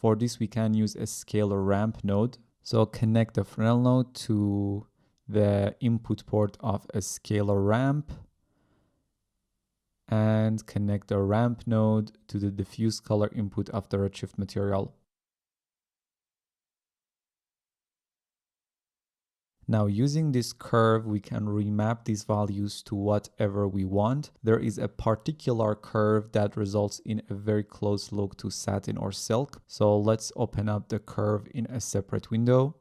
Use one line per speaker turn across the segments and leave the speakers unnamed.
For this, we can use a scalar ramp node. So connect the Fresnel node to the input port of a scalar ramp and connect the ramp node to the diffuse color input of the Redshift material. Now using this curve, we can remap these values to whatever we want. There is a particular curve that results in a very close look to satin or silk. So let's open up the curve in a separate window.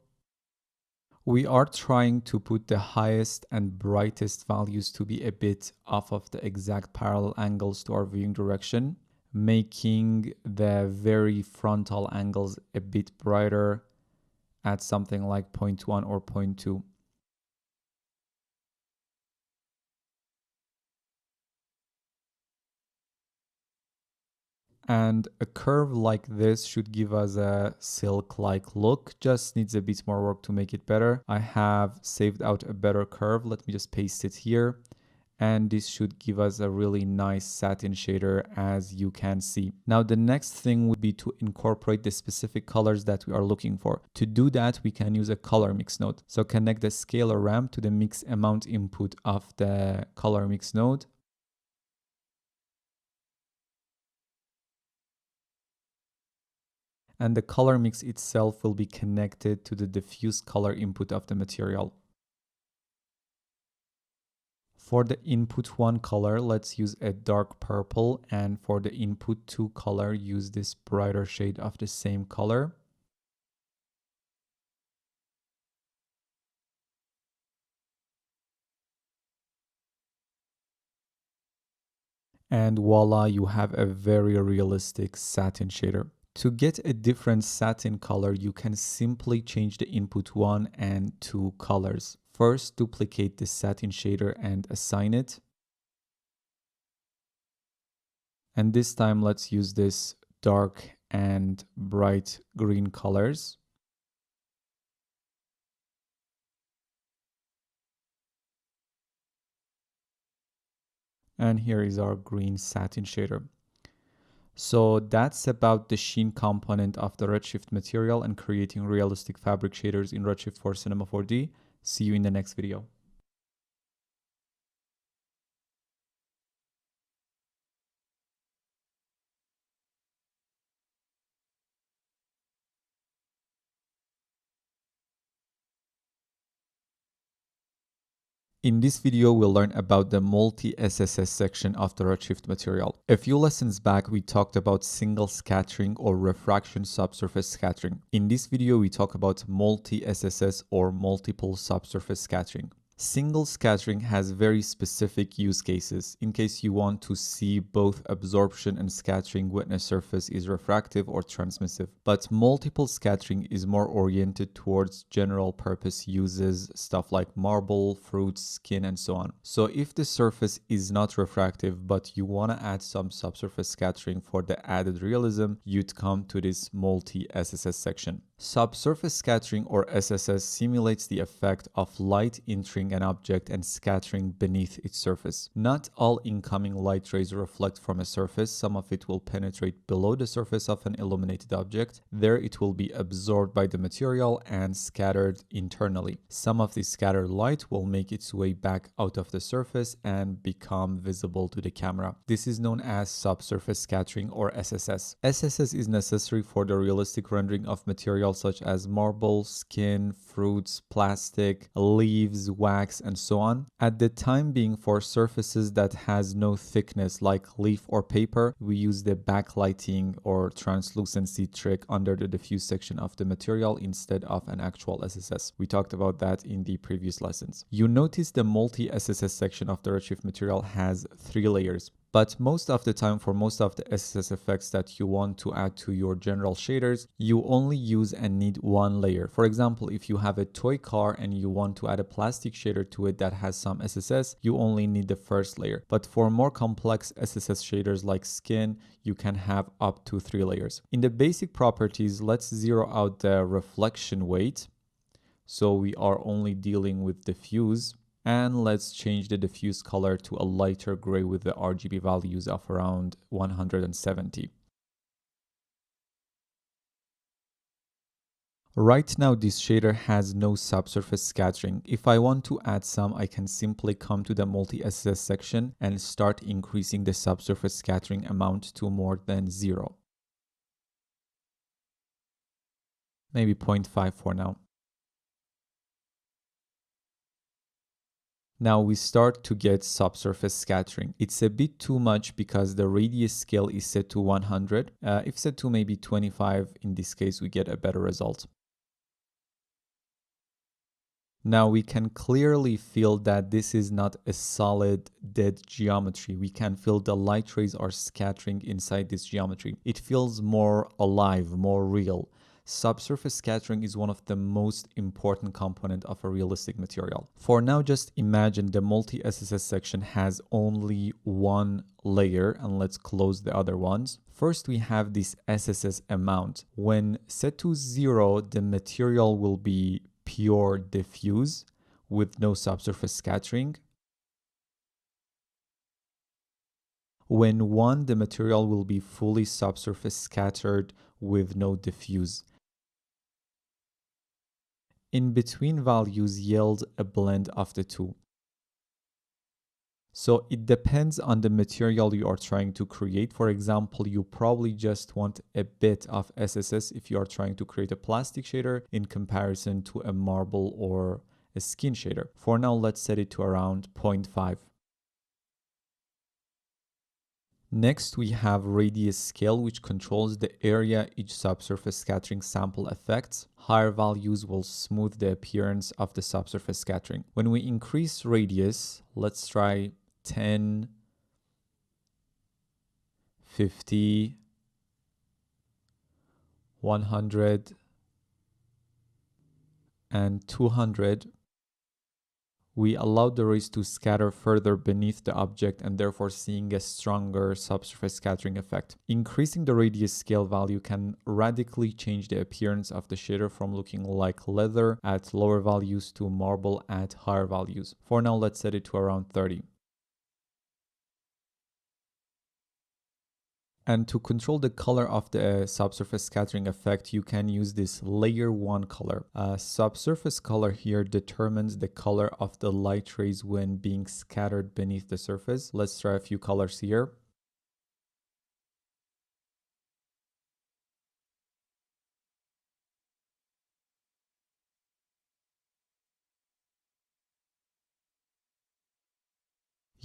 We are trying to put the highest and brightest values to be a bit off of the exact parallel angles to our viewing direction, making the very frontal angles a bit brighter at something like 0.1 or 0.2. And a curve like this should give us a silk-like look, just needs a bit more work to make it better. I have saved out a better curve. Let me just paste it here. And this should give us a really nice satin shader, as you can see. Now the next thing would be to incorporate the specific colors that we are looking for. To do that, we can use a color mix node. So connect the scalar ramp to the mix amount input of the color mix node. And the color mix itself will be connected to the diffuse color input of the material. For the input 1 color, let's use a dark purple, and for the input 2 color, use this brighter shade of the same color. And voila, you have a very realistic satin shader. To get a different satin color, you can simply change the input 1 and 2 colors. First, duplicate the satin shader and assign it. And this time, let's use this dark and bright green colors. And here is our green satin shader. So that's about the sheen component of the Redshift material and creating realistic fabric shaders in Redshift for Cinema 4D. See you in the next video. In this video, we'll learn about the multi-SSS section of the Redshift material. A few lessons back, we talked about single scattering or refraction subsurface scattering. In this video, we talk about multi-SSS or multiple subsurface scattering. Single scattering has very specific use cases in case you want to see both absorption and scattering when a surface is refractive or transmissive. But multiple scattering is more oriented towards general purpose uses, stuff like marble, fruits, skin, and so on. So if the surface is not refractive, but you want to add some subsurface scattering for the added realism, you'd come to this multi-SSS section. Subsurface scattering or SSS simulates the effect of light entering an object and scattering beneath its surface. Not all incoming light rays reflect from a surface. Some of it will penetrate below the surface of an illuminated object. There it will be absorbed by the material and scattered internally. Some of this scattered light will make its way back out of the surface and become visible to the camera. This is known as subsurface scattering or SSS. SSS is necessary for the realistic rendering of materials such as marble, skin, fruits, plastic, leaves, wax, and so on. At the time being, for surfaces that has no thickness like leaf or paper, we use the backlighting or translucency trick under the diffuse section of the material instead of an actual SSS. We talked about that in the previous lessons. You notice the multi-SSS section of the Redshift material has 3 layers. But most of the time, for most of the SSS effects that you want to add to your general shaders, you only use and need 1 layer. For example, if you have a toy car and you want to add a plastic shader to it that has some SSS, you only need the first layer. But for more complex SSS shaders like skin, you can have up to 3 layers. In the basic properties, let's zero out the reflection weight. So we are only dealing with diffuse. And let's change the diffuse color to a lighter gray with the RGB values of around 170. Right now, this shader has no subsurface scattering. If I want to add some, I can simply come to the multi-SSS section and start increasing the subsurface scattering amount to more than 0. Maybe 0.5 for now. Now we start to get subsurface scattering. It's a bit too much because the radius scale is set to 100. If set to maybe 25, in this case, we get a better result. Now we can clearly feel that this is not a solid dead geometry. We can feel the light rays are scattering inside this geometry. It feels more alive, more real. Subsurface scattering is one of the most important components of a realistic material. For now, just imagine the multi-SSS section has only one layer, and let's close the other ones. First, we have this SSS amount. When set to 0, the material will be pure diffuse with no subsurface scattering. When 1, the material will be fully subsurface scattered with no diffuse. In between values yield a blend of the two. So it depends on the material you are trying to create. For example, you probably just want a bit of SSS if you are trying to create a plastic shader in comparison to a marble or a skin shader. For now, let's set it to around 0.5. Next, we have radius scale, which controls the area each subsurface scattering sample affects. Higher values will smooth the appearance of the subsurface scattering. When we increase radius, let's try 10, 50, 100, and 200. We allow the rays to scatter further beneath the object and therefore seeing a stronger subsurface scattering effect. Increasing the radius scale value can radically change the appearance of the shader from looking like leather at lower values to marble at higher values. For now, let's set it to around 30. And to control the color of the subsurface scattering effect, you can use this layer 1 color. Subsurface color here determines the color of the light rays when being scattered beneath the surface. Let's try a few colors here.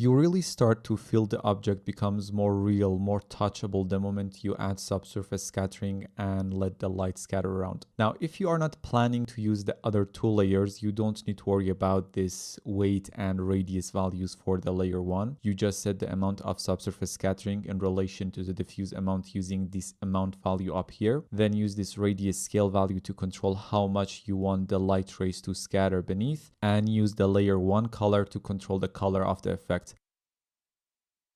You really start to feel the object becomes more real, more touchable the moment you add subsurface scattering and let the light scatter around. Now, if you are not planning to use the other two layers, you don't need to worry about this weight and radius values for the layer 1. You just set the amount of subsurface scattering in relation to the diffuse amount using this amount value up here. Then use this radius scale value to control how much you want the light rays to scatter beneath, and use the layer 1 color to control the color of the effect.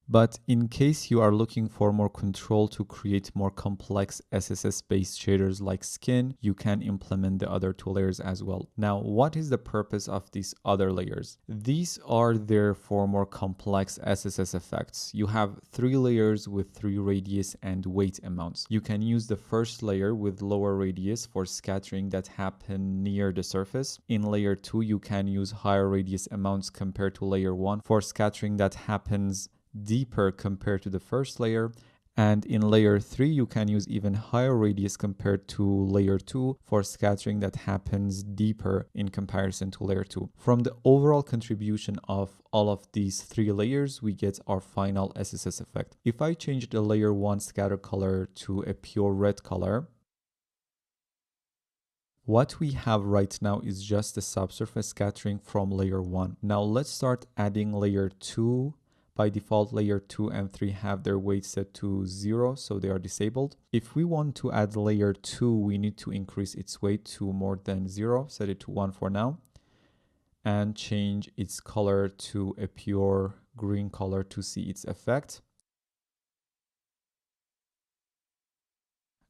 But in case you are looking for more control to create more complex SSS-based shaders like skin, you can implement the other two layers as well. Now, what is the purpose of these other layers? These are there for more complex SSS effects. You have 3 layers with 3 radius and weight amounts. You can use the first layer with lower radius for scattering that happen near the surface. In layer 2, you can use higher radius amounts compared to layer 1 for scattering that happens deeper compared to the first layer, and in layer 3 you can use even higher radius compared to layer 2 for scattering that happens deeper in comparison to layer 2. From the overall contribution of all of these 3 layers, we get our final SSS effect. If I change the layer 1 scatter color to a pure red color, what we have right now is just the subsurface scattering from layer 1. Now let's start adding layer 2. By default, layer 2 and 3 have their weight set to 0, so they are disabled. If we want to add layer 2, we need to increase its weight to more than 0, set it to 1 for now, and change its color to a pure green color to see its effect.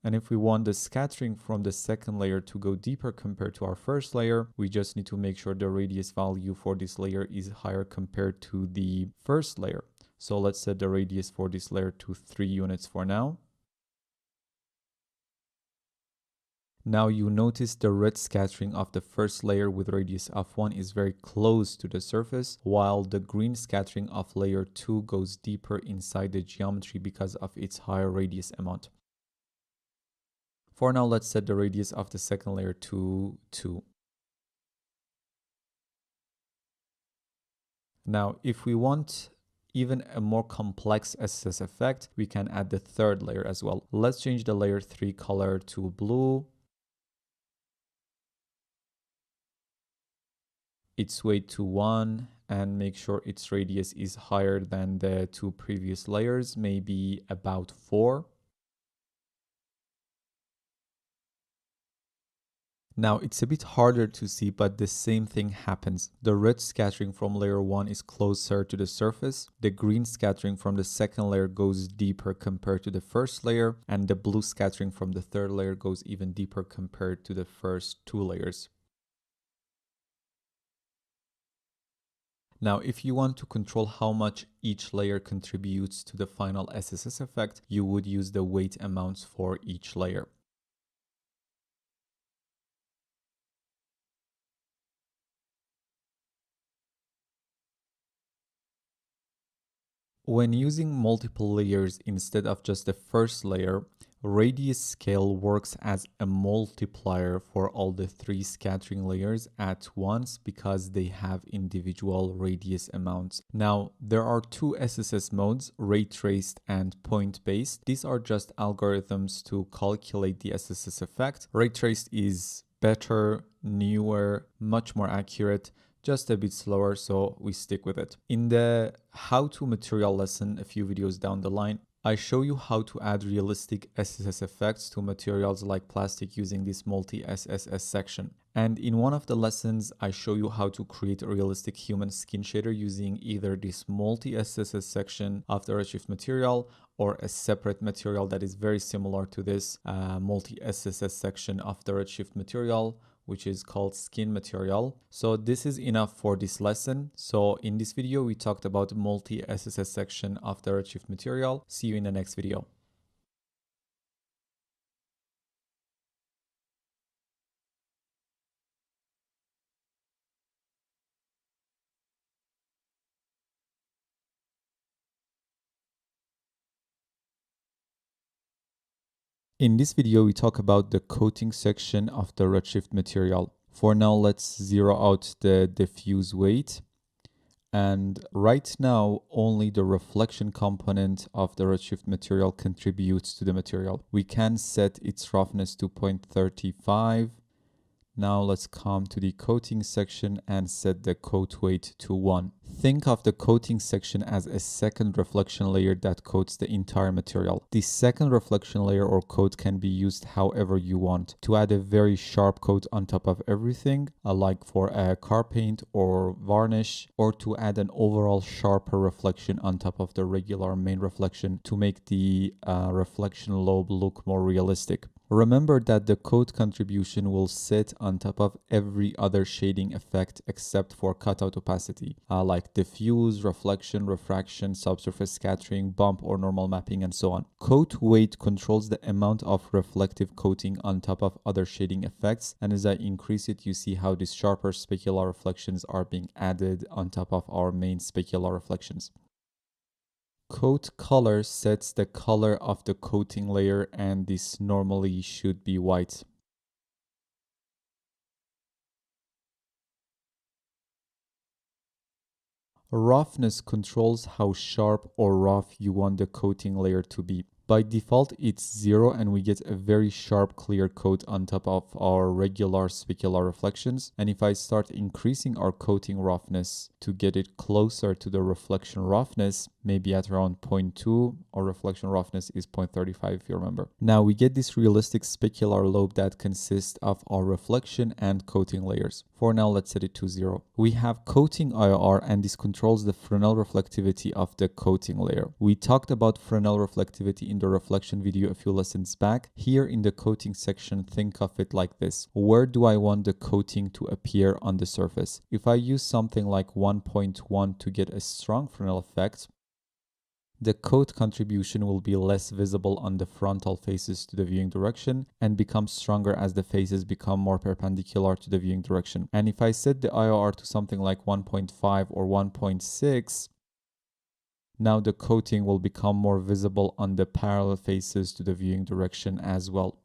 And if we want the scattering from the second layer to go deeper compared to our first layer, we just need to make sure the radius value for this layer is higher compared to the first layer. So let's set the radius for this layer to 3 units for now. Now you notice the red scattering of the first layer with radius of 1 is very close to the surface, while the green scattering of layer 2 goes deeper inside the geometry because of its higher radius amount. For now, let's set the radius of the second layer to 2. Now, if we want even a more complex SSS effect, we can add the third layer as well. Let's change the layer 3 color to blue, its weight to 1, and make sure its radius is higher than the two previous layers, maybe about 4. Now it's a bit harder to see, but the same thing happens. The red scattering from layer 1 is closer to the surface, the green scattering from the second layer goes deeper compared to the first layer, and the blue scattering from the third layer goes even deeper compared to the first two layers. Now, if you want to control how much each layer contributes to the final SSS effect, you would use the weight amounts for each layer. When using multiple layers instead of just the first layer, radius scale works as a multiplier for all the three scattering layers at once because they have individual radius amounts. Now, there are two SSS modes, ray traced and point based. These are just algorithms to calculate the SSS effect. Ray traced is better, newer, much more accurate, just a bit slower, so we stick with it. In the how to material lesson a few videos down the line, I show you how to add realistic SSS effects to materials like plastic using this multi-SSS section. And in one of the lessons, I show you how to create a realistic human skin shader using either this multi-SSS section of the Redshift material or a separate material that is very similar to this multi-SSS section of the Redshift material, which is called skin material. So this is enough for this lesson. So in this video, we talked about multi-SSS section of the Redshift material. See you in the next video. In this video, we talk about the coating section of the Redshift material. For now, let's zero out the diffuse weight. And right now, only the reflection component of the Redshift material contributes to the material. We can set its roughness to 0.35. Now let's come to the coating section and set the coat weight to 1. Think of the coating section as a second reflection layer that coats the entire material. The second reflection layer or coat can be used however you want to add a very sharp coat on top of everything, like for a car paint or varnish, or to add an overall sharper reflection on top of the regular main reflection to make the reflection lobe look more realistic. Remember that the coat contribution will sit on top of every other shading effect except for cutout opacity, like diffuse, reflection, refraction, subsurface scattering, bump or normal mapping, and so on. Coat weight controls the amount of reflective coating on top of other shading effects, and as I increase it, you see how these sharper specular reflections are being added on top of our main specular reflections. Coat color sets the color of the coating layer, and this normally should be white. Roughness controls how sharp or rough you want the coating layer to be. By default, it's 0 and we get a very sharp clear coat on top of our regular specular reflections. And if I start increasing our coating roughness to get it closer to the reflection roughness, maybe at around 0.2, or reflection roughness is 0.35 if you remember. Now we get this realistic specular lobe that consists of our reflection and coating layers. For now, let's set it to 0. We have coating IR, and this controls the Fresnel reflectivity of the coating layer. We talked about Fresnel reflectivity in the reflection video a few lessons back. Here in the coating section, think of it like this. Where do I want the coating to appear on the surface? If I use something like 1.1 to get a strong Fresnel effect, The coat contribution will be less visible on the frontal faces to the viewing direction and become stronger as the faces become more perpendicular to the viewing direction. And if I set the IOR to something like 1.5 or 1.6, now the coating will become more visible on the parallel faces to the viewing direction as well.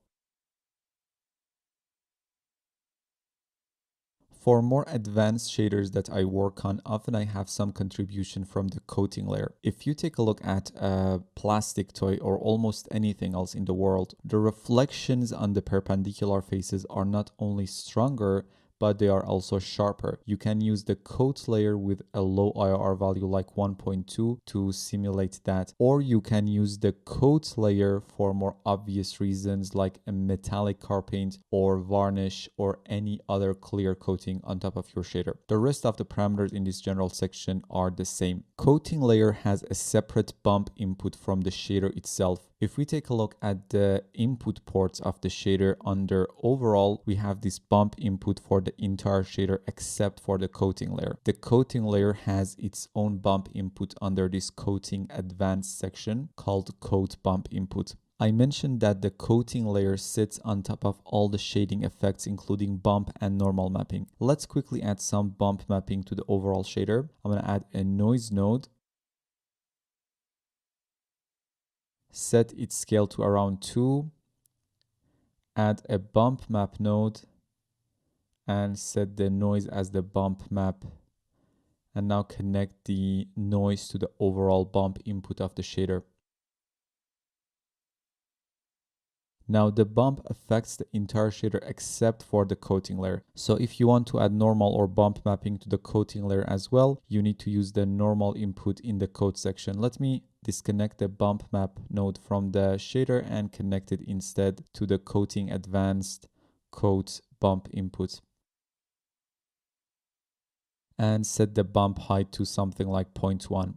For more advanced shaders that I work on, often I have some contribution from the coating layer. If you take a look at a plastic toy or almost anything else in the world, the reflections on the perpendicular faces are not only stronger, but they are also sharper. You can use the coat layer with a low IR value like 1.2 to simulate that, or you can use the coat layer for more obvious reasons like a metallic car paint or varnish or any other clear coating on top of your shader. The rest of the parameters in this general section are the same. Coating layer has a separate bump input from the shader itself. If we take a look at the input ports of the shader under overall, we have this bump input for the entire shader except for the coating layer. The coating layer has its own bump input under this coating advanced section called coat bump input. I mentioned that the coating layer sits on top of all the shading effects including bump and normal mapping. Let's quickly add some bump mapping to the overall shader. I'm going to add a noise node, set its scale to around 2, add a bump map node, and set the noise as the bump map. And now connect the noise to the overall bump input of the shader. Now the bump affects the entire shader except for the coating layer. So if you want to add normal or bump mapping to the coating layer as well, you need to use the normal input in the coat section. Let me disconnect the bump map node from the shader and connect it instead to the coating advanced coat bump input. And set the bump height to something like 0.1.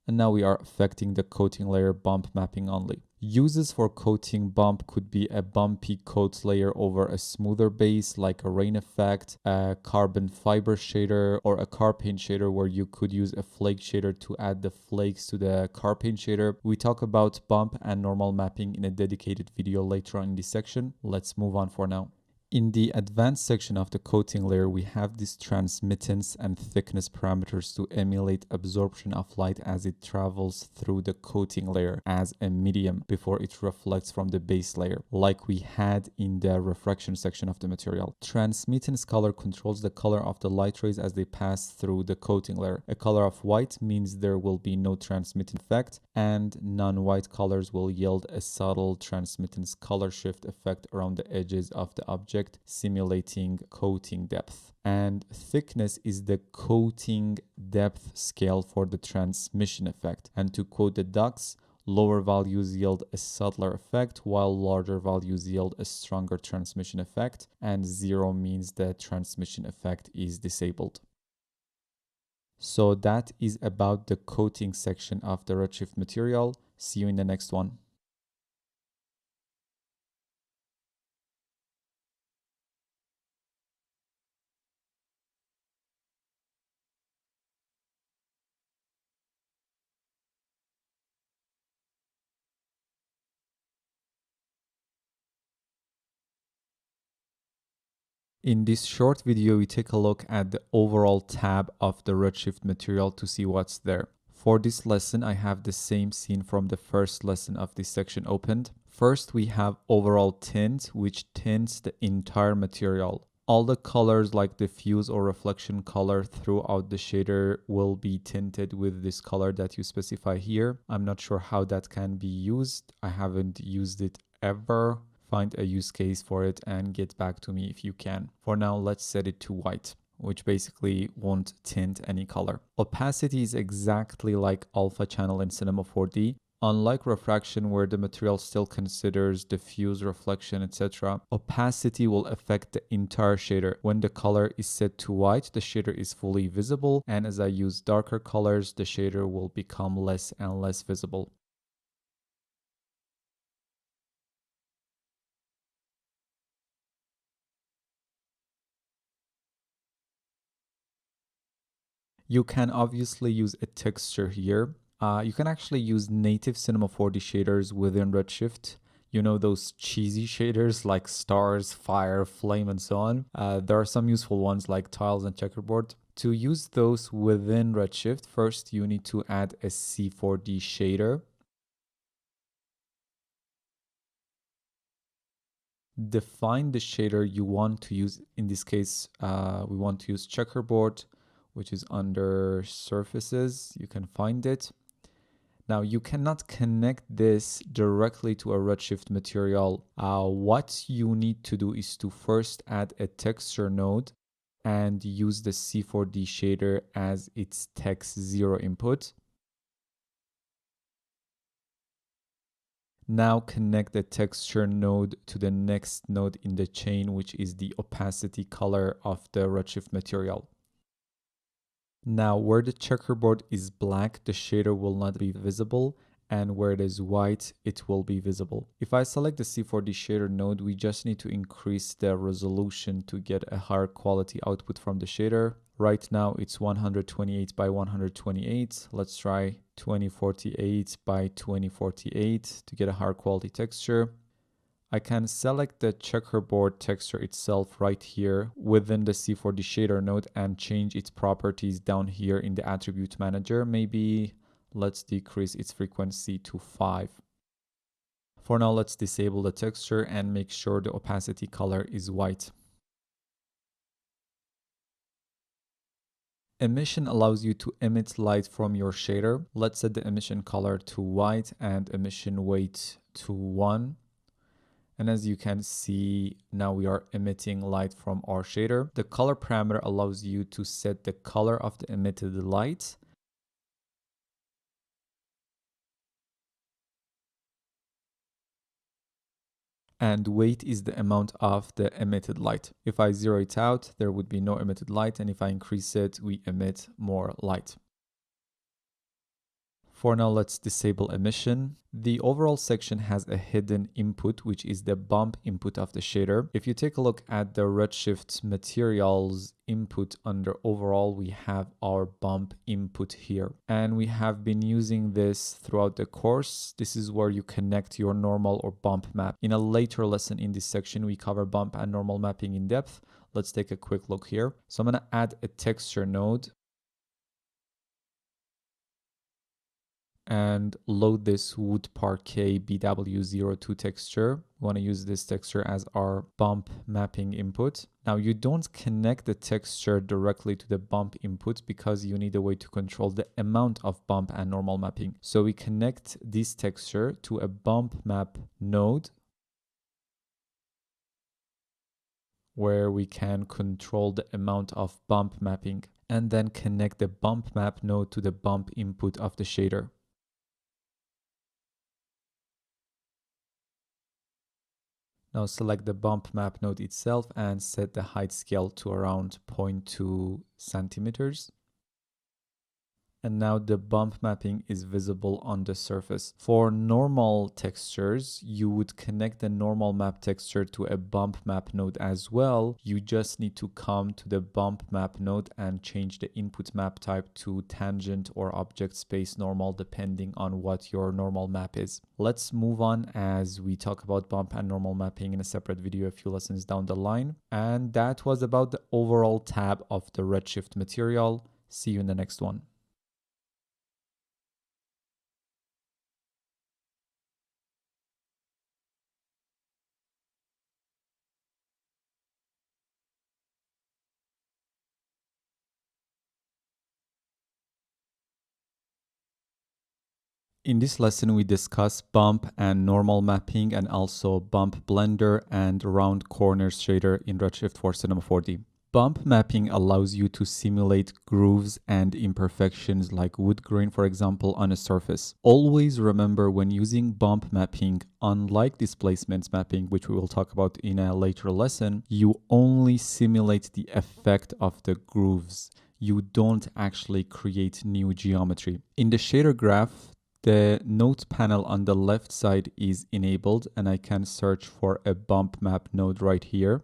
And now we are affecting the coating layer bump mapping only. Uses for coating bump could be a bumpy coat layer over a smoother base like a rain effect, a carbon fiber shader, or a car paint shader where you could use a flake shader to add the flakes to the car paint shader. We talk about bump and normal mapping in a dedicated video later on in this section. Let's move on for now. In the advanced section of the coating layer, we have these transmittance and thickness parameters to emulate absorption of light as it travels through the coating layer as a medium before it reflects from the base layer, like we had in the refraction section of the material. Transmittance color controls the color of the light rays as they pass through the coating layer. A color of white means there will be no transmittance effect, and non-white colors will yield a subtle transmittance color shift effect around the edges of the object, simulating coating depth. And thickness is the coating depth scale for the transmission effect. And to quote the docs, lower values yield a subtler effect while larger values yield a stronger transmission effect, and 0 means the transmission effect is disabled. So that is about the coating section of the Redshift material. See you in the next one. In this short video, we take a look at the overall tab of the Redshift material to see what's there. For this lesson, I have the same scene from the first lesson of this section opened. First, we have overall tint, which tints the entire material. All the colors like diffuse or reflection color throughout the shader will be tinted with this color that you specify here. I'm not sure how that can be used. I haven't used it ever. Find a use case for it and get back to me if you can. For now, let's set it to white, which basically won't tint any color. Opacity is exactly like alpha channel in Cinema 4D. Unlike refraction, where the material still considers diffuse, reflection, etc., opacity will affect the entire shader. When the color is set to white, the shader is fully visible, and as I use darker colors, the shader will become less and less visible. You can obviously use a texture here. You can actually use native Cinema 4D shaders within Redshift. You know, those cheesy shaders like stars, fire, flame, and so on. There are some useful ones like tiles and checkerboard. To use those within Redshift, first you need to add a C4D shader. Define the shader you want to use. In this case, we want to use checkerboard, which is under surfaces. You can find it. Now, you cannot connect this directly to a Redshift material. What you need to do is to first add a texture node and use the C4D shader as its text 0 input. Now connect the texture node to the next node in the chain, which is the opacity color of the Redshift material. Now, where the checkerboard is black, the shader will not be visible, and where it is white, it will be visible. If I select the C4D shader node, we just need to increase the resolution to get a higher quality output from the shader. Right now, it's 128 by 128. Let's try 2048 by 2048 to get a higher quality texture. I can select the checkerboard texture itself right here within the C4D shader node and change its properties down here in the attribute manager. Maybe let's decrease its frequency to 5. For now, let's disable the texture and make sure the opacity color is white. Emission allows you to emit light from your shader. Let's set the emission color to white and emission weight to 1. And as you can see, now we are emitting light from our shader. The color parameter allows you to set the color of the emitted light. And weight is the amount of the emitted light. If I zero it out, there would be no emitted light. And if I increase it, we emit more light. For now, let's disable emission. The overall section has a hidden input, which is the bump input of the shader. If you take a look at the Redshift materials input under overall, we have our bump input here. And we have been using this throughout the course. This is where you connect your normal or bump map. In a later lesson in this section, we cover bump and normal mapping in depth. Let's take a quick look here. So I'm going to add a texture node and load this wood parquet BW02 texture. We want to use this texture as our bump mapping input. Now you don't connect the texture directly to the bump input because you need a way to control the amount of bump and normal mapping. So we connect this texture to a bump map node where we can control the amount of bump mapping, and then connect the bump map node to the bump input of the shader. Now select the bump map node itself and set the height scale to around 0.2 centimeters. And now the bump mapping is visible on the surface. For normal textures, you would connect the normal map texture to a bump map node as well. You just need to come to the bump map node and change the input map type to tangent or object space normal, depending on what your normal map is. Let's move on as we talk about bump and normal mapping in a separate video a few lessons down the line. And that was about the overall tab of the Redshift material. See you in the next one. In this lesson, we discuss bump and normal mapping and also bump blender and round corners shader in Redshift for Cinema 4D. Bump mapping allows you to simulate grooves and imperfections like wood grain, for example, on a surface. Always remember when using bump mapping, unlike displacement mapping, which we will talk about in a later lesson, you only simulate the effect of the grooves. You don't actually create new geometry. In the shader graph, the node panel on the left side is enabled and I can search for a bump map node right here.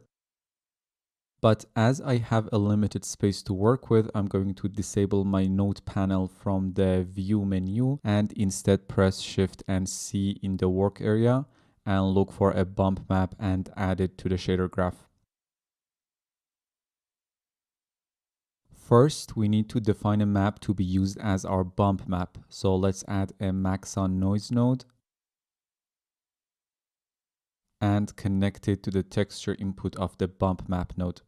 But as I have a limited space to work with, I'm going to disable my node panel from the view menu and instead press Shift and C in the work area and look for a bump map and add it to the shader graph. First, we need to define a map to be used as our bump map. So let's add a Maxon noise node and connect it to the texture input of the bump map node.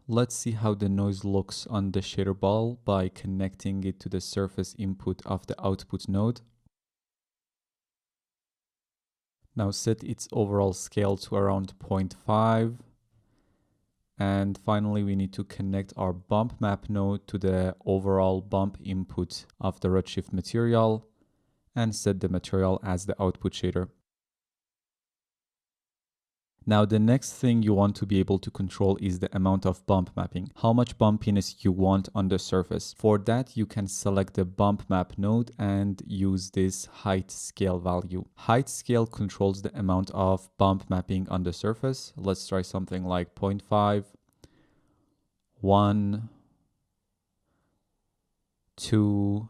Let's see how the noise looks on the shader ball by connecting it to the surface input of the output node. Now set its overall scale to around 0.5. And finally, we need to connect our bump map node to the overall bump input of the Redshift material and set the material as the output shader. Now, the next thing you want to be able to control is the amount of bump mapping, how much bumpiness you want on the surface. For that, you can select the bump map node and use this height scale value. Height scale controls the amount of bump mapping on the surface. Let's try something like 0.5, 1, 2,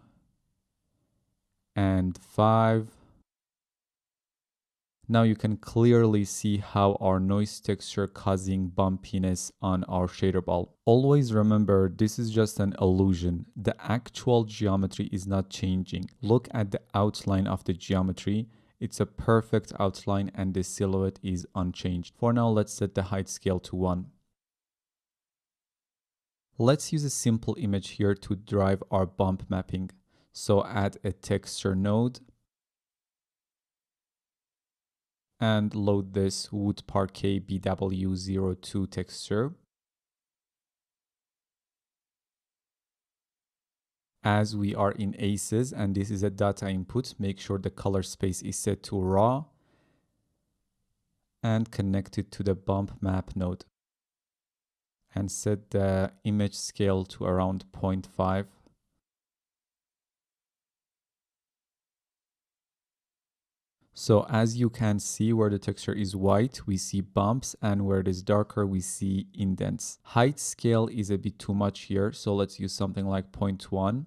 and 5. Now you can clearly see how our noise texture causing bumpiness on our shader ball. Always remember, this is just an illusion. The actual geometry is not changing. Look at the outline of the geometry. It's a perfect outline and the silhouette is unchanged. For now, let's set the height scale to 1. Let's use a simple image here to drive our bump mapping. So add a texture node and load this wood parquet BW02 texture. As we are in ACES and this is a data input, make sure the color space is set to raw and connect it to the bump map node and set the image scale to around 0.5. So as you can see, where the texture is white, we see bumps, and where it is darker, we see indents. Height scale is a bit too much here, so let's use something like 0.1.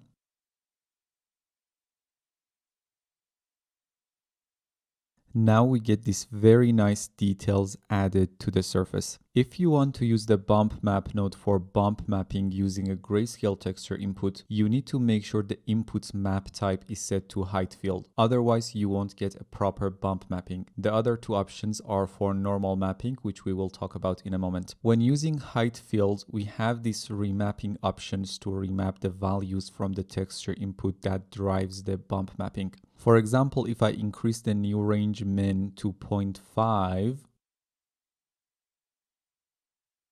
Now we get these very nice details added to the surface. If you want to use the bump map node for bump mapping using a grayscale texture input, you need to make sure the input map type is set to height field. Otherwise, you won't get a proper bump mapping. The other two options are for normal mapping, which we will talk about in a moment. When using height field, we have these remapping options to remap the values from the texture input that drives the bump mapping. For example, if I increase the new range min to 0.5,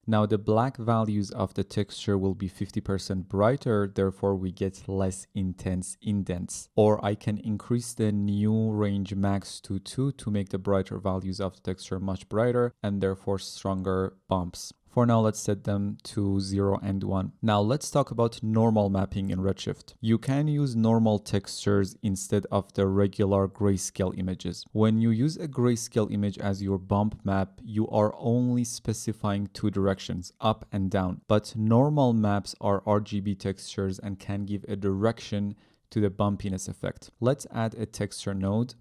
now the black values of the texture will be 50% brighter, therefore we get less intense indents. Or I can increase the new range max to 2 to make the brighter values of the texture much brighter and therefore stronger bumps. For now, let's set them to 0 and 1. Now let's talk about normal mapping in Redshift. You can use normal textures instead of the regular grayscale images. When you use a grayscale image as your bump map, you are only specifying two directions, up and down. But normal maps are RGB textures and can give a direction to the bumpiness effect. Let's add a texture node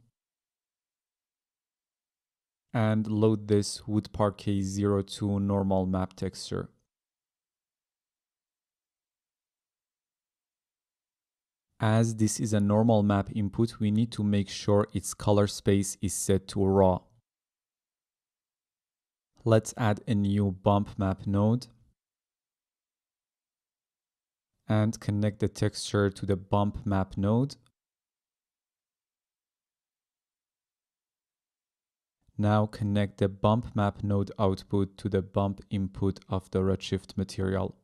and load this wood parquet 02 normal map texture. As this is a normal map input, we need to make sure its color space is set to raw. Let's add a new bump map node and connect the texture to the bump map node. Now connect the bump map node output to the bump input of the Redshift material.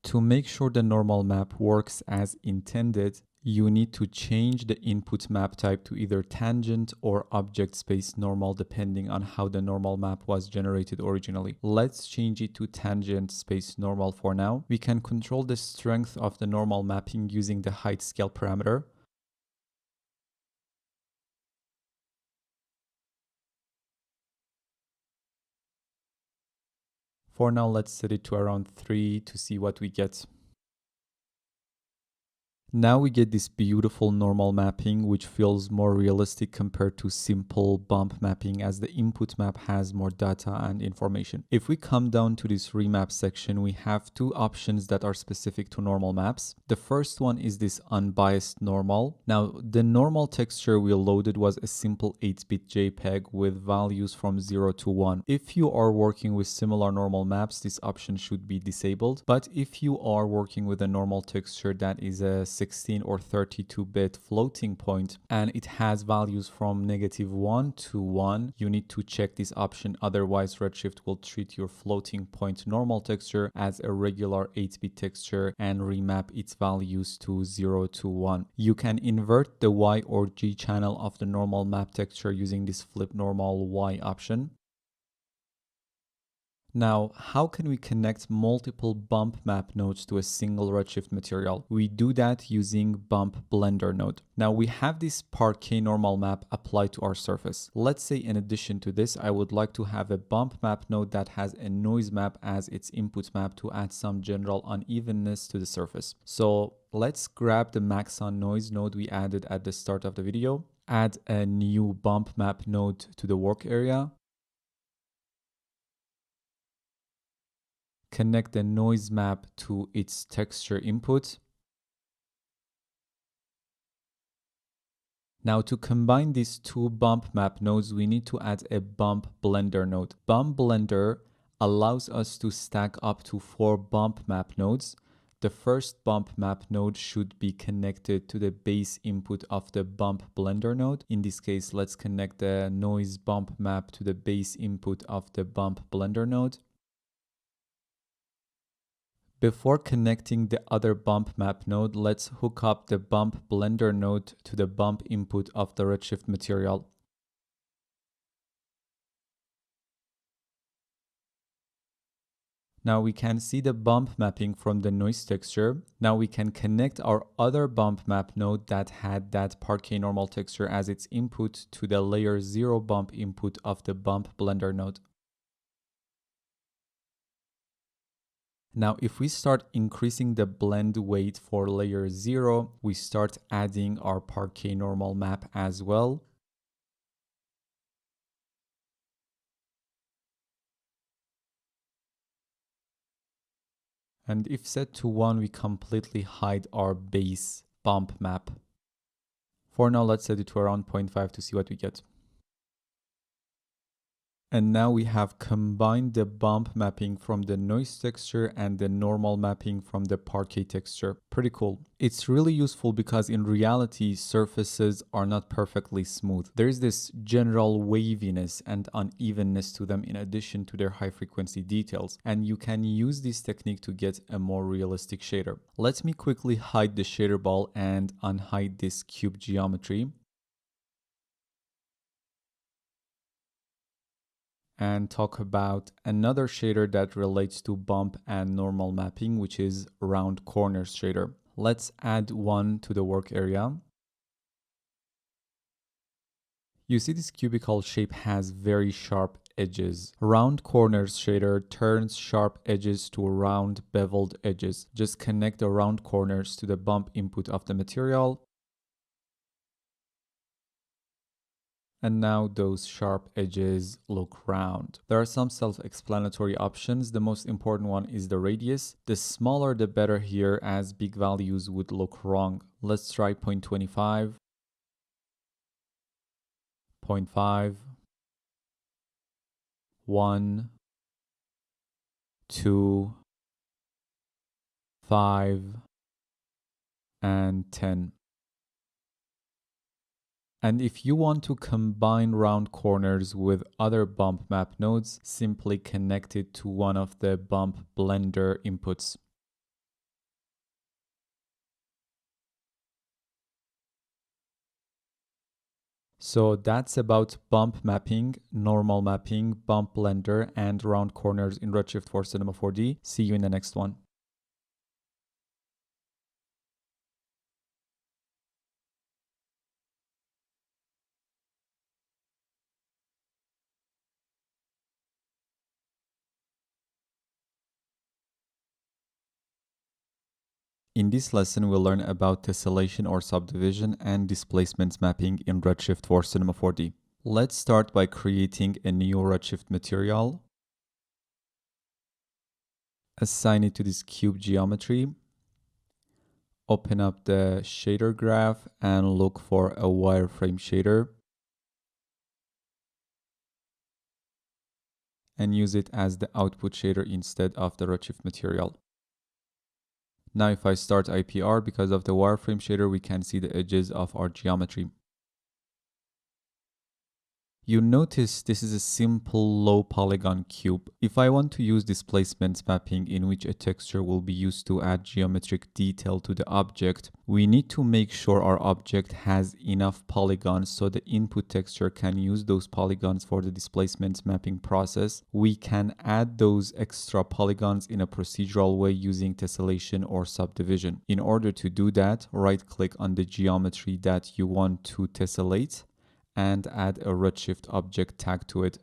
To make sure the normal map works as intended, you need to change the input map type to either tangent or object space normal depending on how the normal map was generated originally. Let's change it to tangent space normal for now. We can control the strength of the normal mapping using the height scale parameter. For now, let's set it to around 3 to see what we get. Now we get this beautiful normal mapping, which feels more realistic compared to simple bump mapping, as the input map has more data and information. If we come down to this remap section, we have two options that are specific to normal maps. The first one is this unbiased normal. Now, the normal texture we loaded was a simple 8-bit JPEG with values from 0 to 1. If you are working with similar normal maps, this option should be disabled. But if you are working with a normal texture that is a 16 or 32-bit floating point and it has values from -1 to 1, you need to check this option, otherwise Redshift will treat your floating point normal texture as a regular 8-bit texture and remap its values to 0 to 1. You can invert the Y or G channel of the normal map texture using this flip normal Y option. Now, how can we connect multiple bump map nodes to a single Redshift material? We do that using bump blender node. Now we have this Parquet normal map applied to our surface. Let's say in addition to this, I would like to have a bump map node that has a noise map as its input map to add some general unevenness to the surface. So let's grab the Maxon noise node we added at the start of the video, add a new bump map node to the work area, connect the noise map to its texture input. Now to combine these two bump map nodes, we need to add a bump blender node. Bump blender allows us to stack up to 4 bump map nodes. The first bump map node should be connected to the base input of the bump blender node. In this case, let's connect the noise bump map to the base input of the bump blender node. Before connecting the other bump map node, let's hook up the bump blender node to the bump input of the Redshift material. Now we can see the bump mapping from the noise texture. Now we can connect our other bump map node that had that Parquet normal texture as its input to the layer 0 bump input of the bump blender node. Now, if we start increasing the blend weight for layer 0, we start adding our Parquet normal map as well. And if set to 1, we completely hide our base bump map. For now, let's set it to around 0.5 to see what we get. And now we have combined the bump mapping from the noise texture and the normal mapping from the Parquet texture. Pretty cool. It's really useful because in reality, surfaces are not perfectly smooth. There is this general waviness and unevenness to them in addition to their high frequency details. And you can use this technique to get a more realistic shader. Let me quickly hide the shader ball and unhide this cube geometry. And talk about another shader that relates to bump and normal mapping, which is round corners shader. Let's add one to the work area. You see this cubical shape has very sharp edges. Round corners shader turns sharp edges to round beveled edges. Just connect the round corners to the bump input of the material. And now those sharp edges look round. There are some self-explanatory options. The most important one is the radius. The smaller the better here, as big values would look wrong. Let's try 0.25, 0.5, 1, 2, 5, and 10. And if you want to combine round corners with other bump map nodes, simply connect it to one of the bump blender inputs. So that's about bump mapping, normal mapping, bump blender, and round corners in Redshift for Cinema 4D. See you in the next one. In this lesson, we'll learn about tessellation or subdivision and displacement mapping in Redshift for Cinema 4D. Let's start by creating a new Redshift material. Assign it to this cube geometry. Open up the shader graph and look for a wireframe shader. And use it as the output shader instead of the Redshift material. Now if I start IPR, because of the wireframe shader, we can see the edges of our geometry. You notice this is a simple low polygon cube. If I want to use displacement mapping in which a texture will be used to add geometric detail to the object, we need to make sure our object has enough polygons so the input texture can use those polygons for the displacement mapping process. We can add those extra polygons in a procedural way using tessellation or subdivision. In order to do that, right-click on the geometry that you want to tessellate and add a Redshift object tag to it.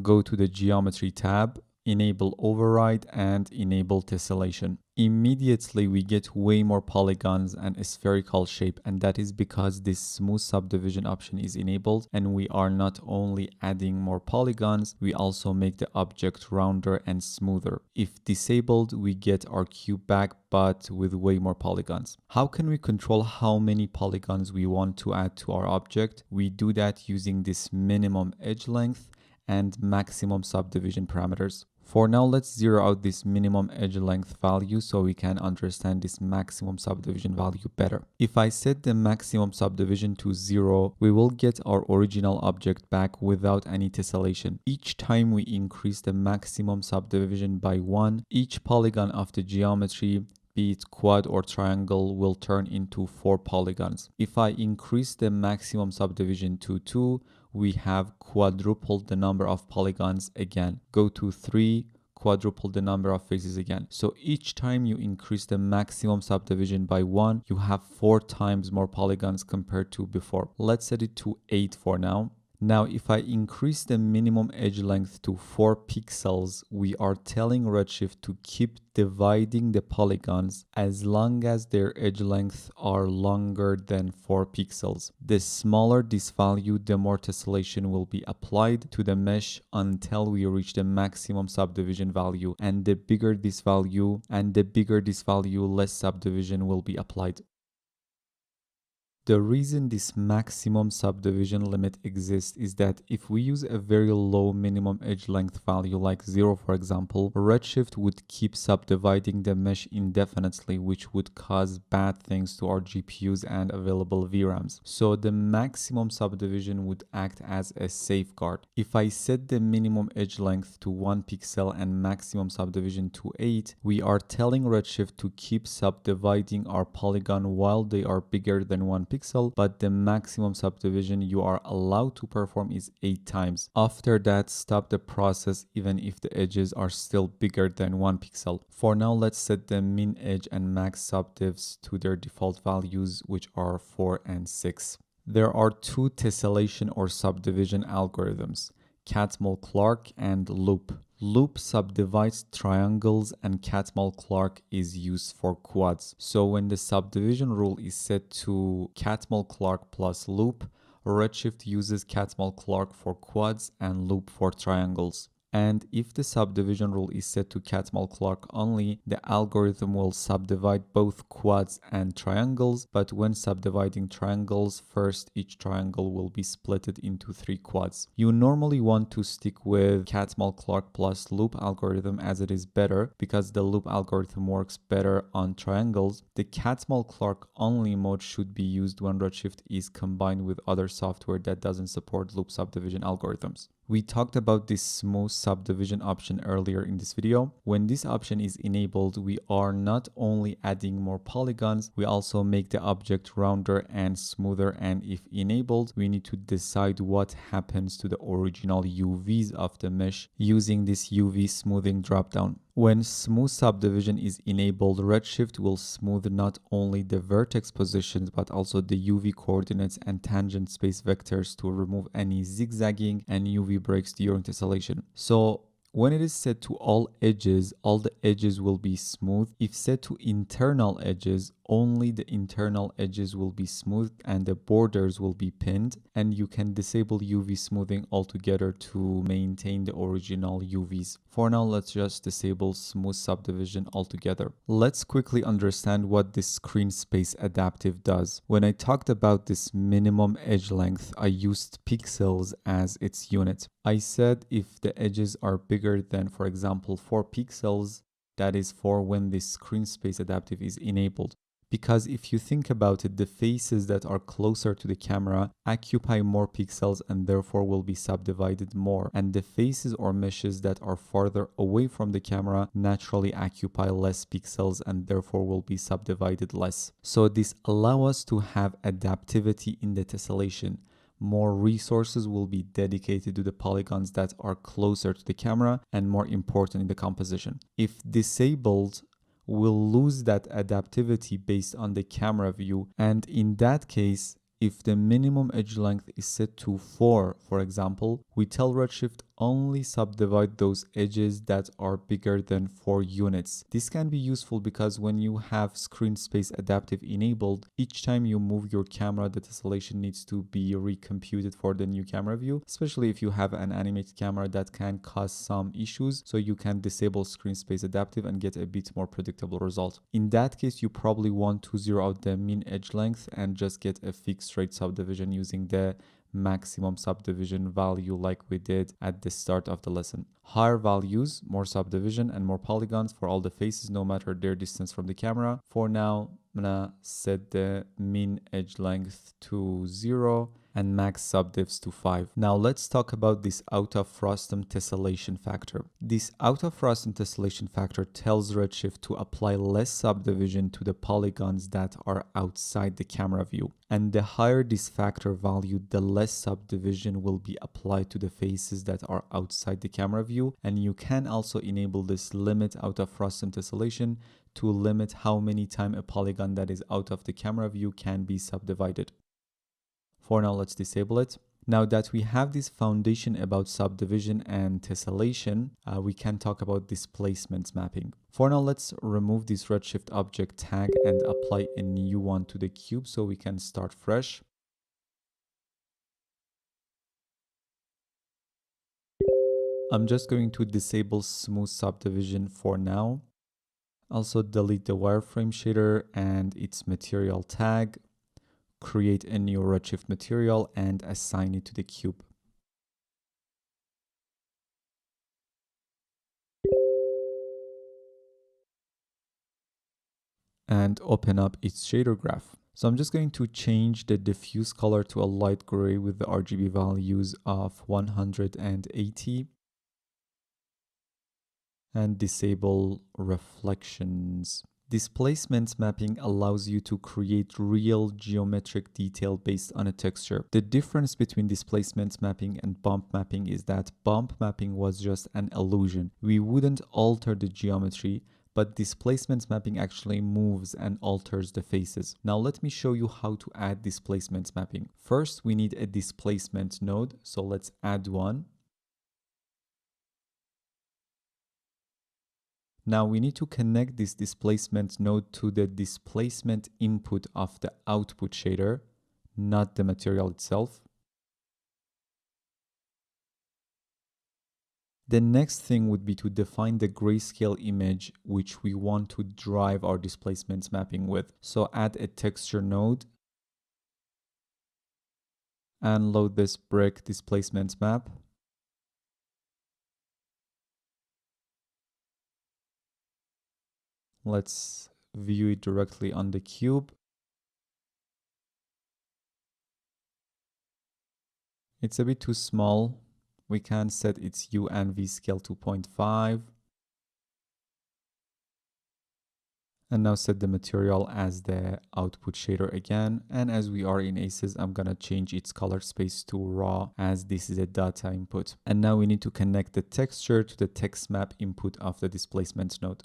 Go to the Geometry tab, enable Override and enable Tessellation. Immediately we get way more polygons and a spherical shape, and that is because this smooth subdivision option is enabled, and we are not only adding more polygons, we also make the object rounder and smoother. If disabled, we get our cube back but with way more polygons. How can we control how many polygons we want to add to our object? We do that using this minimum edge length and maximum subdivision parameters. For now, let's zero out this minimum edge length value so we can understand this maximum subdivision value better. If I set the maximum subdivision to 0, we will get our original object back without any tessellation. Each time we increase the maximum subdivision by 1, each polygon of the geometry, be it quad or triangle, will turn into 4 polygons. If I increase the maximum subdivision to 2, we have quadrupled the number of polygons again. Go to 3, quadruple the number of faces again. So each time you increase the maximum subdivision by 1, you have 4 times more polygons compared to before. Let's set it to 8 for now. Now, if I increase the minimum edge length to 4 pixels, we are telling Redshift to keep dividing the polygons as long as their edge lengths are longer than 4 pixels. The smaller this value, the more tessellation will be applied to the mesh until we reach the maximum subdivision value. And the bigger this value, less subdivision will be applied. The reason this maximum subdivision limit exists is that if we use a very low minimum edge length value like 0 for example, Redshift would keep subdividing the mesh indefinitely, which would cause bad things to our GPUs and available VRAMs. So the maximum subdivision would act as a safeguard. If I set the minimum edge length to 1 pixel and maximum subdivision to 8, we are telling Redshift to keep subdividing our polygon while they are bigger than 1 pixel, but the maximum subdivision you are allowed to perform is 8 times. After that, stop the process even if the edges are still bigger than 1 pixel. For now, let's set the min edge and max subdivs to their default values, which are 4 and 6. There are 2 tessellation or subdivision algorithms, Catmull-Clark and Loop. Loop subdivides triangles and Catmull-Clark is used for quads. So when the subdivision rule is set to Catmull-Clark plus Loop, Redshift uses Catmull-Clark for quads and Loop for triangles. And if the subdivision rule is set to Catmull-Clark only, the algorithm will subdivide both quads and triangles, but when subdividing triangles, first each triangle will be splitted into 3 quads. You normally want to stick with Catmull-Clark plus Loop algorithm as it is better because the Loop algorithm works better on triangles. The Catmull-Clark only mode should be used when Redshift is combined with other software that doesn't support Loop subdivision algorithms. We talked about this smooth subdivision option earlier in this video. When this option is enabled, we are not only adding more polygons, we also make the object rounder and smoother, and if enabled, we need to decide what happens to the original UVs of the mesh using this UV smoothing dropdown. When smooth subdivision is enabled, Redshift will smooth not only the vertex positions but also the UV coordinates and tangent space vectors to remove any zigzagging and UV breaks during tessellation. So When it is set to all the edges will be smooth. If set to internal edges, only the internal edges will be smoothed and the borders will be pinned, and you can disable UV smoothing altogether to maintain the original UVs. For now, let's just disable smooth subdivision altogether. Let's quickly understand what this screen space adaptive does. When I talked about this minimum edge length, I used pixels as its unit. I said if the edges are bigger than, for example, 4 pixels, that is for when this screen space adaptive is enabled. Because if you think about it, the faces that are closer to the camera occupy more pixels and therefore will be subdivided more. And the faces or meshes that are farther away from the camera naturally occupy less pixels and therefore will be subdivided less. So this allows us to have adaptivity in the tessellation. More resources will be dedicated to the polygons that are closer to the camera and more important in the composition. If disabled, we'll lose that adaptivity based on the camera view, and in that case, if the minimum edge length is set to 4, for example, we tell Redshift only subdivide those edges that are bigger than 4 units. This can be useful because when you have screen space adaptive enabled, each time you move your camera, the tessellation needs to be recomputed for the new camera view, especially if you have an animated camera that can cause some issues, so you can disable screen space adaptive and get a bit more predictable result. In that case, you probably want to zero out the mean edge length and just get a fixed rate subdivision using the maximum subdivision value like we did at the start of the lesson. Higher values, more subdivision and more polygons for all the faces no matter their distance from the camera. For now, I'm gonna set the mean edge length to 0 and max subdivs to 5. Now let's talk about this out of frustum tessellation factor. This out of frustum tessellation factor tells Redshift to apply less subdivision to the polygons that are outside the camera view. And the higher this factor value, the less subdivision will be applied to the faces that are outside the camera view. And you can also enable this limit out of frustum tessellation to limit how many times a polygon that is out of the camera view can be subdivided. For now, let's disable it. Now that we have this foundation about subdivision and tessellation, we can talk about displacement mapping. For now, let's remove this Redshift object tag and apply a new one to the cube so we can start fresh. I'm just going to disable smooth subdivision for now. Also delete the wireframe shader and its material tag. Create a new Redshift material and assign it to the cube. And open up its shader graph. So I'm just going to change the diffuse color to a light gray with the RGB values of 180 and disable reflections. Displacement mapping allows you to create real geometric detail based on a texture. The difference between displacement mapping and bump mapping is that bump mapping was just an illusion. We wouldn't alter the geometry, but displacement mapping actually moves and alters the faces. Now let me show you how to add displacement mapping. First, we need a displacement node, so let's add one. Now we need to connect this displacement node to the displacement input of the output shader, not the material itself. The next thing would be to define the grayscale image which we want to drive our displacement mapping with. So add a texture node and load this brick displacement map. Let's view it directly on the cube. It's a bit too small. We can set its U and V scale to 0.5. And now set the material as the output shader again. And as we are in ACES, I'm gonna change its color space to raw as this is a data input. And now we need to connect the texture to the text map input of the displacement node.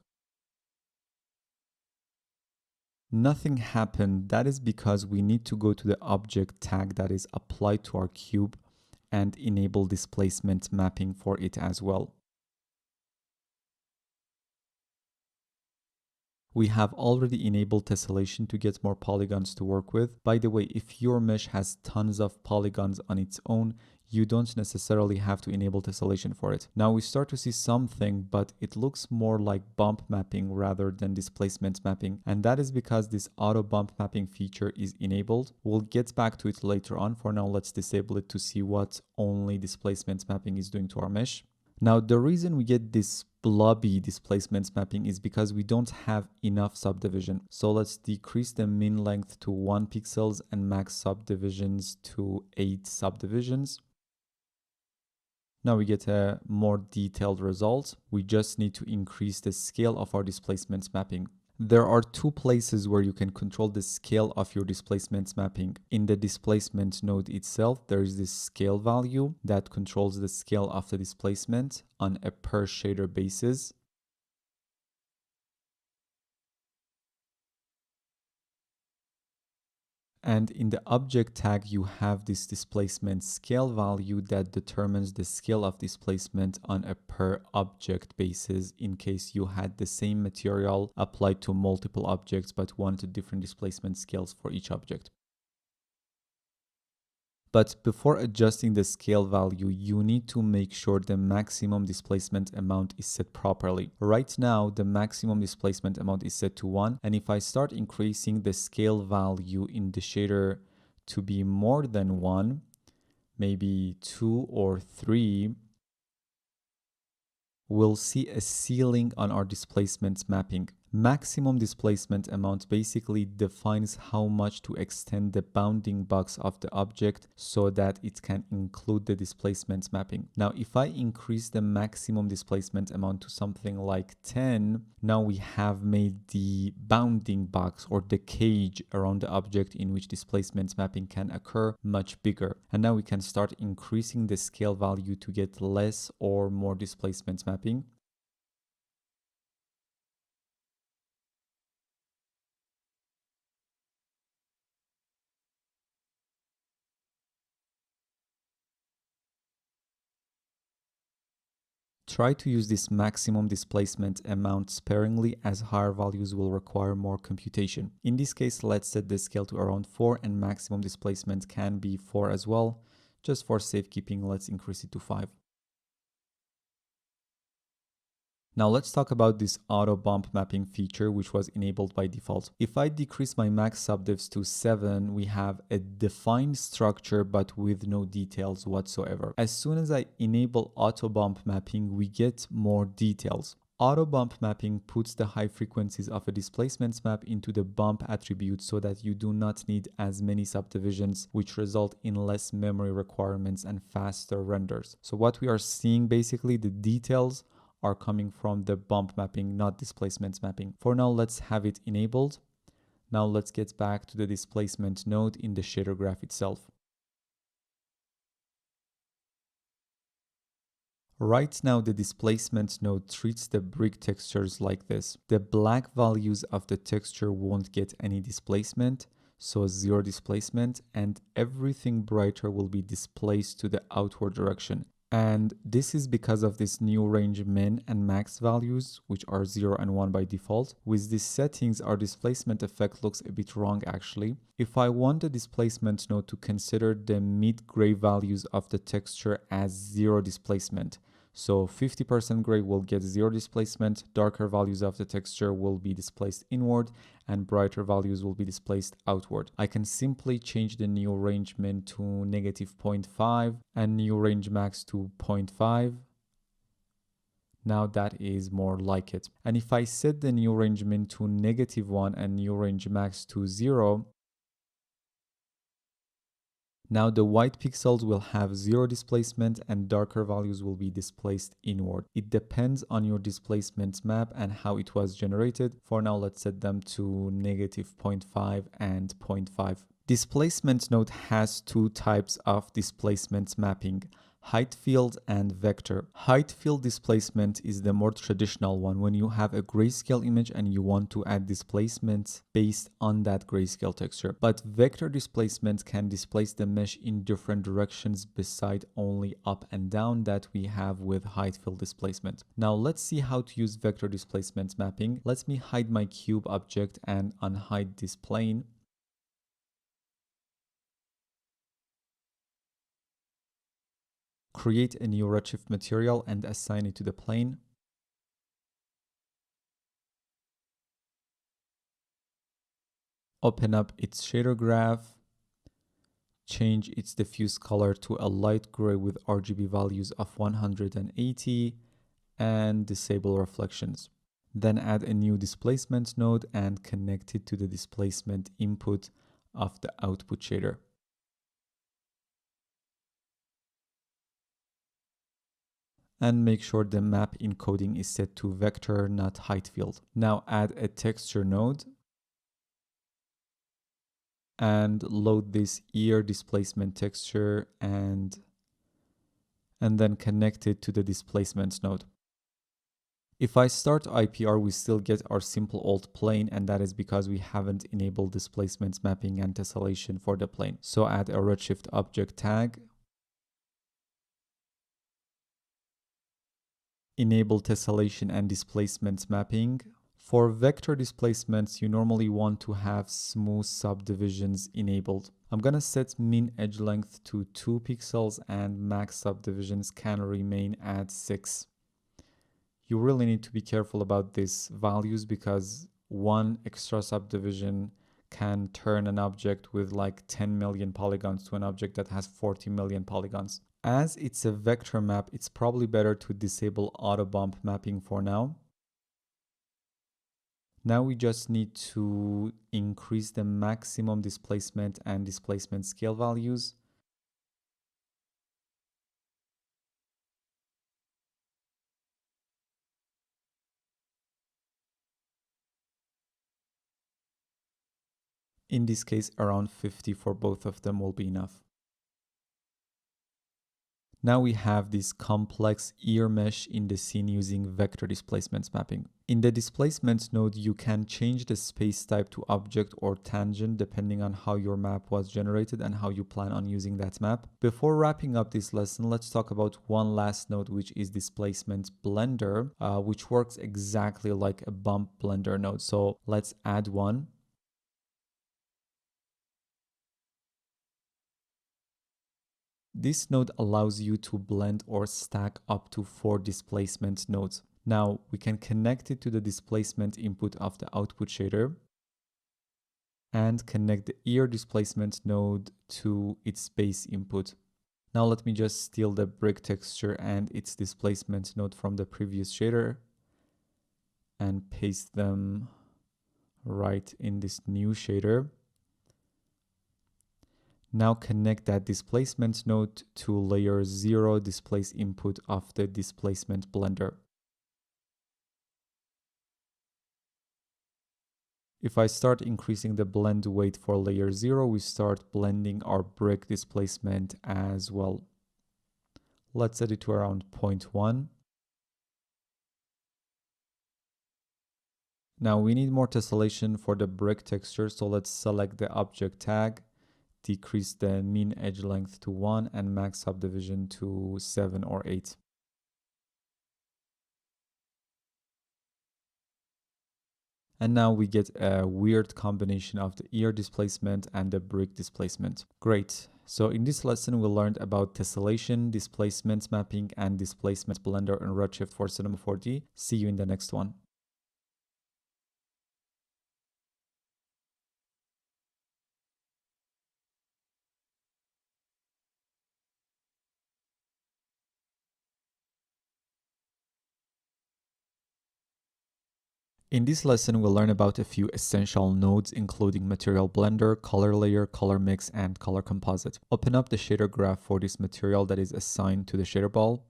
Nothing happened. That is because we need to go to the object tag that is applied to our cube and enable displacement mapping for it as well. We have already enabled tessellation to get more polygons to work with. By the way, if your mesh has tons of polygons on its own, you don't necessarily have to enable tessellation for it. Now we start to see something, but it looks more like bump mapping rather than displacement mapping. And that is because this auto bump mapping feature is enabled. We'll get back to it later on. For now, let's disable it to see what only displacement mapping is doing to our mesh. Now, the reason we get this blobby displacement mapping is because we don't have enough subdivision. So let's decrease the min length to 1 pixels and max subdivisions to 8 subdivisions. Now we get a more detailed result. We just need to increase the scale of our displacement mapping. There are two places where you can control the scale of your displacement mapping. In the displacement node itself, there is this scale value that controls the scale of the displacement on a per shader basis. And in the object tag, you have this displacement scale value that determines the scale of displacement on a per object basis in case you had the same material applied to multiple objects but wanted different displacement scales for each object. But before adjusting the scale value, you need to make sure the maximum displacement amount is set properly. Right now, the maximum displacement amount is set to 1. And if I start increasing the scale value in the shader to be more than 1, maybe 2 or 3, we'll see a ceiling on our displacement mapping. Maximum displacement amount basically defines how much to extend the bounding box of the object so that it can include the displacement mapping. Now, if I increase the maximum displacement amount to something like 10, now we have made the bounding box or the cage around the object in which displacement mapping can occur much bigger. And now we can start increasing the scale value to get less or more displacement mapping. Try to use this maximum displacement amount sparingly as higher values will require more computation. In this case, let's set the scale to around 4 and maximum displacement can be 4 as well. Just for safekeeping, let's increase it to 5. Now let's talk about this auto bump mapping feature which was enabled by default. If I decrease my max subdivs to 7, we have a defined structure but with no details whatsoever. As soon as I enable auto bump mapping, we get more details. Auto bump mapping puts the high frequencies of a displacement map into the bump attribute so that you do not need as many subdivisions, which result in less memory requirements and faster renders. So what we are seeing, basically the details are coming from the bump mapping, not displacement mapping. For now, let's have it enabled. Now let's get back to the displacement node in the shader graph itself. Right now, the displacement node treats the brick textures like this. The black values of the texture won't get any displacement, so 0 displacement, and everything brighter will be displaced to the outward direction. And this is because of this new range min and max values, which are 0 and 1 by default. With these settings, our displacement effect looks a bit wrong actually. If I want the displacement node to consider the mid-gray values of the texture as 0 displacement, so 50% gray will get 0 displacement, darker values of the texture will be displaced inward, and brighter values will be displaced outward. I can simply change the new range min to -0.5 and new range max to 0.5. Now that is more like it. And if I set the new range min to -1 and new range max to 0, now the white pixels will have 0 displacement and darker values will be displaced inward. It depends on your displacement map and how it was generated. For now, let's set them to -0.5 and 0.5. Displacement node has two types of displacement mapping: Height field and vector. Height field displacement is the more traditional one when you have a grayscale image and you want to add displacement based on that grayscale texture. But vector displacement can displace the mesh in different directions beside only up and down that we have with height field displacement. Now let's see how to use vector displacement mapping. Let me hide my cube object and unhide this plane. Create a new Redshift material and assign it to the plane. Open up its shader graph. Change its diffuse color to a light gray with RGB values of 180 and disable reflections. Then add a new displacement node and connect it to the displacement input of the output shader. And make sure the map encoding is set to vector, not height field. Now add a texture node and load this ear displacement texture and then connect it to the displacement node. If I start IPR, we still get our simple old plane, and that is because we haven't enabled displacement mapping and tessellation for the plane. So add a Redshift object tag. Enable tessellation and displacement mapping. For vector displacements, you normally want to have smooth subdivisions enabled. I'm gonna set min edge length to 2 pixels and max subdivisions can remain at 6. You really need to be careful about these values because one extra subdivision can turn an object with like 10 million polygons to an object that has 40 million polygons. As it's a vector map, it's probably better to disable auto bump mapping for now. Now we just need to increase the maximum displacement and displacement scale values. In this case, around 50 for both of them will be enough. Now we have this complex ear mesh in the scene using vector displacement mapping. In the displacement node, you can change the space type to object or tangent depending on how your map was generated and how you plan on using that map. Before wrapping up this lesson, let's talk about one last node, which is displacement blender, which works exactly like a bump blender node. So let's add one. This node allows you to blend or stack up to 4 displacement nodes. Now we can connect it to the displacement input of the output shader and connect the ear displacement node to its base input. Now let me just steal the brick texture and its displacement node from the previous shader and paste them right in this new shader. Now connect that displacement node to layer 0 displace input of the displacement blender. If I start increasing the blend weight for layer 0, we start blending our brick displacement as well. Let's set it to around 0.1. Now we need more tessellation for the brick texture, so let's select the object tag, decrease the min edge length to 1 and max subdivision to 7 or 8. And now we get a weird combination of the ear displacement and the brick displacement. Great. So in this lesson, we learned about tessellation, displacement mapping, and displacement blender in Redshift for Cinema 4D. See you in the next one. In this lesson, we'll learn about a few essential nodes, including Material Blender, Color Layer, Color Mix, and Color Composite. Open up the shader graph for this material that is assigned to the shader ball.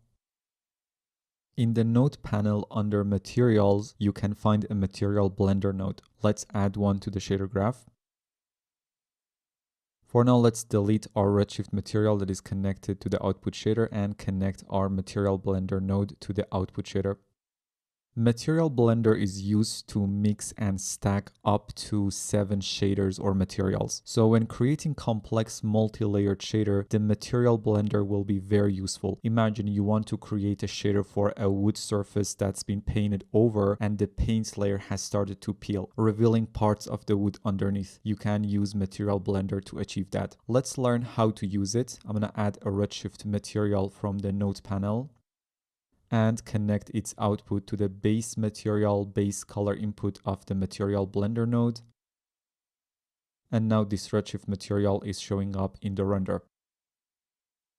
In the node panel under Materials, you can find a Material Blender node. Let's add one to the shader graph. For now, let's delete our Redshift material that is connected to the output shader and connect our Material Blender node to the output shader. Material Blender is used to mix and stack up to 7 shaders or materials. So when creating complex multi-layered shader, the Material Blender will be very useful. Imagine you want to create a shader for a wood surface that's been painted over and the paint layer has started to peel, revealing parts of the wood underneath. You can use Material Blender to achieve that. Let's learn how to use it. I'm gonna add a Redshift material from the node panel and connect its output to the base material base color input of the Material Blender node. And now this Redshift material is showing up in the render.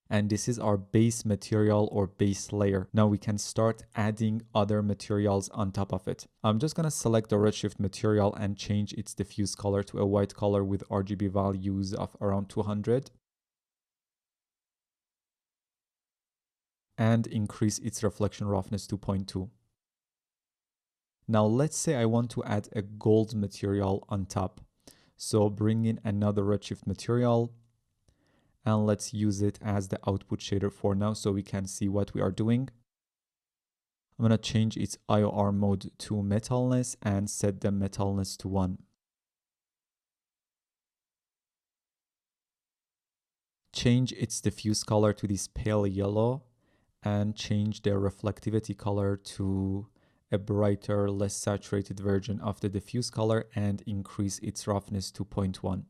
And this is our base material or base layer. Now we can start adding other materials on top of it. I'm just gonna select the Redshift material and change its diffuse color to a white color with RGB values of around 200. And increase its reflection roughness to 0.2. Now let's say I want to add a gold material on top. So bring in another Redshift material and let's use it as the output shader for now so we can see what we are doing. I'm going to change its IOR mode to metalness and set the metalness to 1. Change its diffuse color to this pale yellow and change the reflectivity color to a brighter, less saturated version of the diffuse color and increase its roughness to 0.1.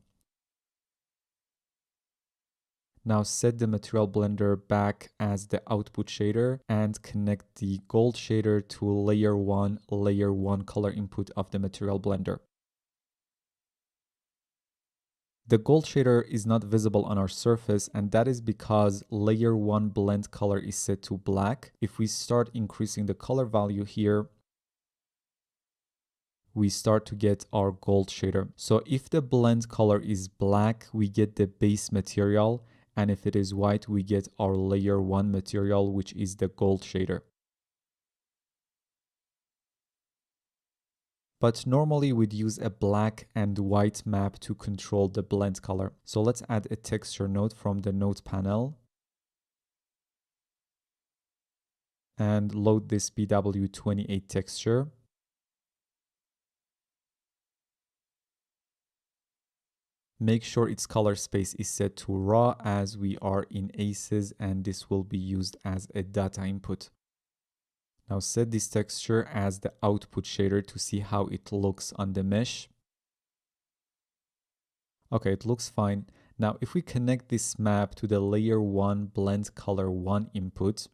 Now set the Material Blender back as the output shader and connect the gold shader to layer 1 color input of the Material Blender. The gold shader is not visible on our surface, and that is because layer 1 blend color is set to black. If we start increasing the color value here, we start to get our gold shader. So if the blend color is black, we get the base material, and if it is white, we get our layer 1 material, which is the gold shader. But normally we'd use a black and white map to control the blend color. So let's add a texture node from the node panel and load this BW28 texture. Make sure its color space is set to raw as we are in ACES and this will be used as a data input. Now set this texture as the output shader to see how it looks on the mesh. Okay, it looks fine. Now if we connect this map to the layer 1 blend color 1 input,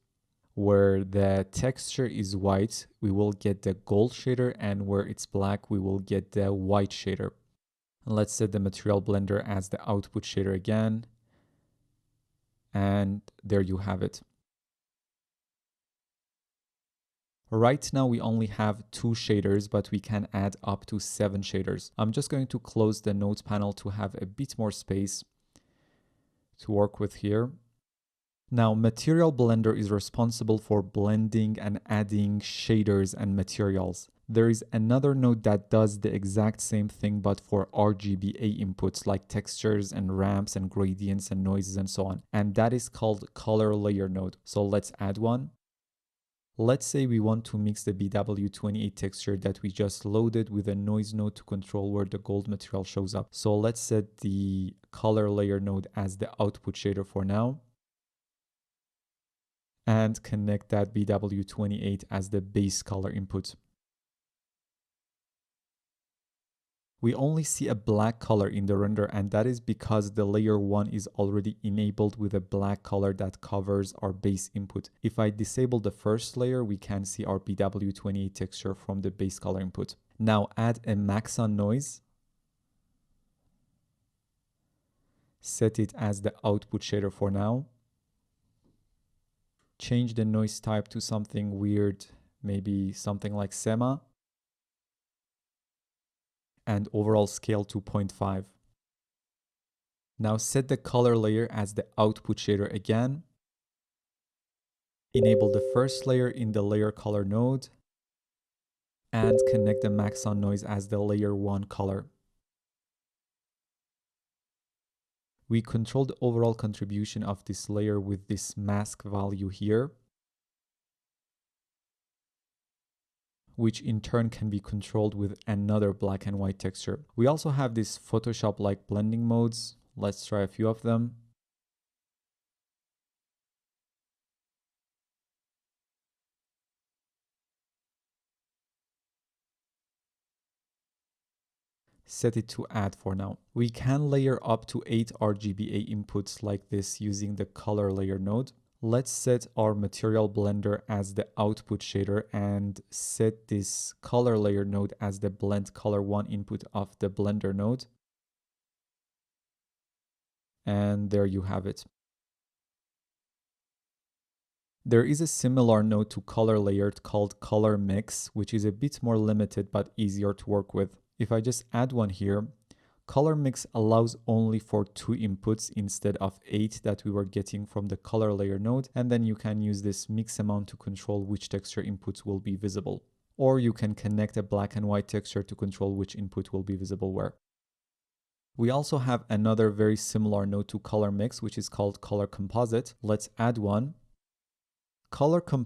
where the texture is white, we will get the gold shader, and where it's black, we will get the white shader. And let's set the Material Blender as the output shader again. And there you have it. Right now we only have 2 shaders, but we can add up to 7 shaders. I'm just going to close the node panel to have a bit more space to work with here. Now, Material Blender is responsible for blending and adding shaders and materials. There is another node that does the exact same thing but for RGBA inputs like textures and ramps and gradients and noises and so on. And that is called Color Layer node. So let's add one. Let's say we want to mix the BW28 texture that we just loaded with a noise node to control where the gold material shows up. So let's set the Color Layer node as the output shader for now. And connect that BW28 as the base color input. We only see a black color in the render, and that is because the layer 1 is already enabled with a black color that covers our base input. If I disable the first layer, we can see our BW28 texture from the base color input. Now add a max on noise. Set it as the output shader for now. Change the noise type to something weird, maybe something like SEMA. And overall scale to 0.5. Now set the color layer as the output shader again. Enable the first layer in the layer color node. And connect the max on noise as the layer 1 color. We control the overall contribution of this layer with this mask value here, which in turn can be controlled with another black and white texture. We also have these Photoshop-like blending modes. Let's try a few of them. Set it to add for now. We can layer up to 8 RGBA inputs like this using the color layer node. Let's set our material blender as the output shader and set this color layer node as the blend color 1 input of the blender node. And there you have it. There is a similar node to color layer called color mix, which is a bit more limited but easier to work with. If I just add one here, color mix allows only for 2 inputs instead of 8 that we were getting from the color layer node, and then you can use this mix amount to control which texture inputs will be visible. Or you can connect a black and white texture to control which input will be visible where. We also have another very similar node to color mix, which is called color composite. Let's add one. Color composite